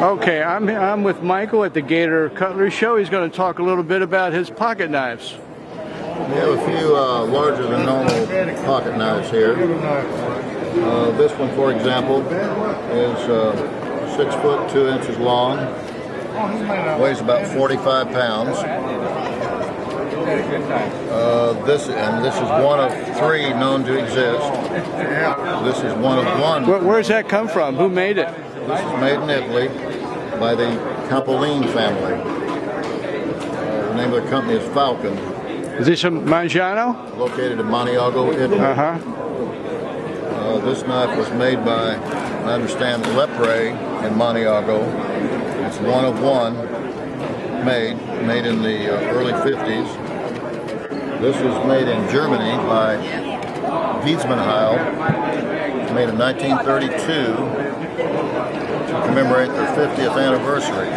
Okay, I'm with Michael at the Gator Cutlery Show. He's going to talk a little bit about his pocket knives. We have a few larger than normal pocket knives here. This one, for example, is 6 foot 2 inches long, weighs about 45 pounds. This is one of 3 known to exist. This is one of 1. Where's that come from? Who made it? This is made in Italy by the Cutlery family. The name of the company is Falcon. Is this a Mangiano? Located in Maniago, Italy. This knife was made by, I understand, Lepre in Maniago. It's one of 1 made in the early 50s. This was made in Germany by Wiesmanheil, made in 1932 to commemorate their 50th anniversary.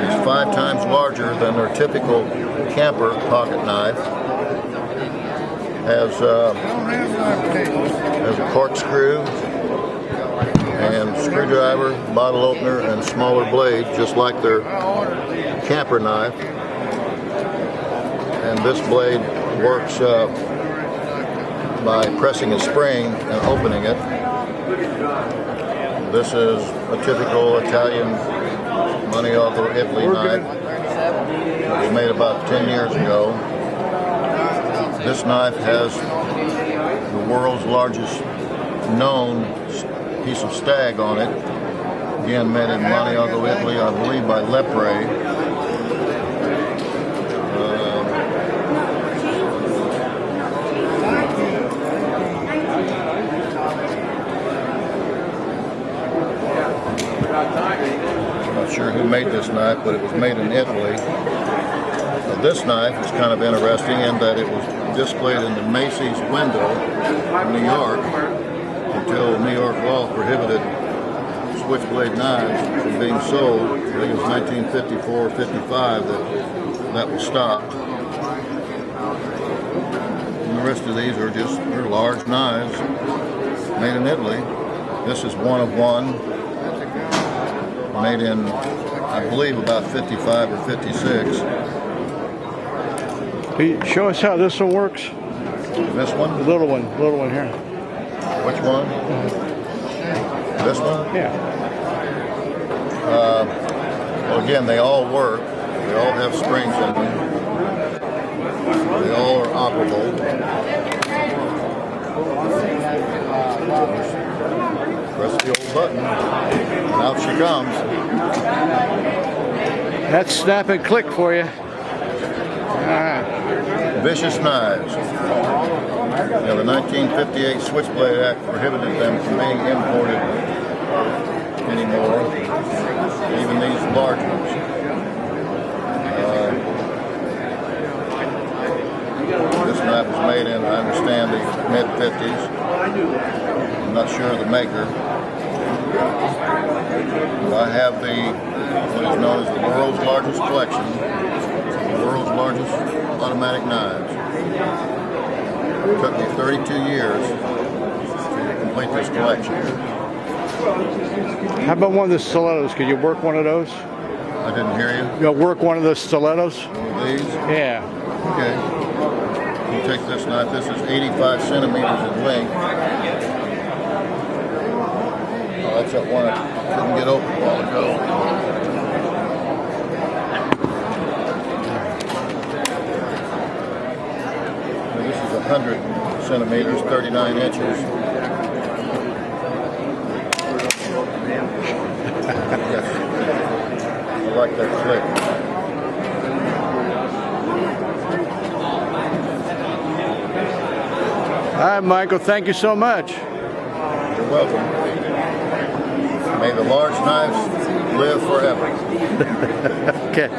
It's 5 times larger than their typical camper pocket knife. Has a corkscrew and screwdriver, bottle opener, and smaller blade, just like their camper knife. And this blade works by pressing a spring and opening it. This is a typical Italian Maniago, Italy knife. It was made about 10 years ago. This knife has the world's largest known piece of stag on it. Again, made in Maniago, Italy, I believe by Lepre. I'm not sure who made this knife, but it was made in Italy. This knife is kind of interesting in that it was displayed in the Macy's window in New York until New York law prohibited switchblade knives from being sold. I think it was 1954-55 that was stopped. And the rest of these are they're large knives made in Italy. This is one of 1, made in, I believe, about 55 or 56. Show us how this one works. This one? The little one here. Which one? This one? Yeah. Well, again, they all work. They all have springs in them. They all are operable. Press the old button, and out she comes. That's snap and click for you. Vicious knives. The 1958 Switchblade Act prohibited them from being imported anymore, even these large ones. This knife was made in, I understand, the mid-50s. I'm not sure of the maker. I have what is known as the world's largest collection, the world's largest automatic knives. It took me 32 years to complete this collection. How about one of the stilettos? Could you work one of those? I didn't hear you. You'll work one of the stilettos? These? Yeah. Okay. You take this knife. This is 85 centimeters in length. Oh, that's that one I couldn't get open a while ago. This is 100 centimeters, 39 inches. Yes. I like that click. All right, Michael, thank you so much. You're welcome. May the large knives live forever. Okay.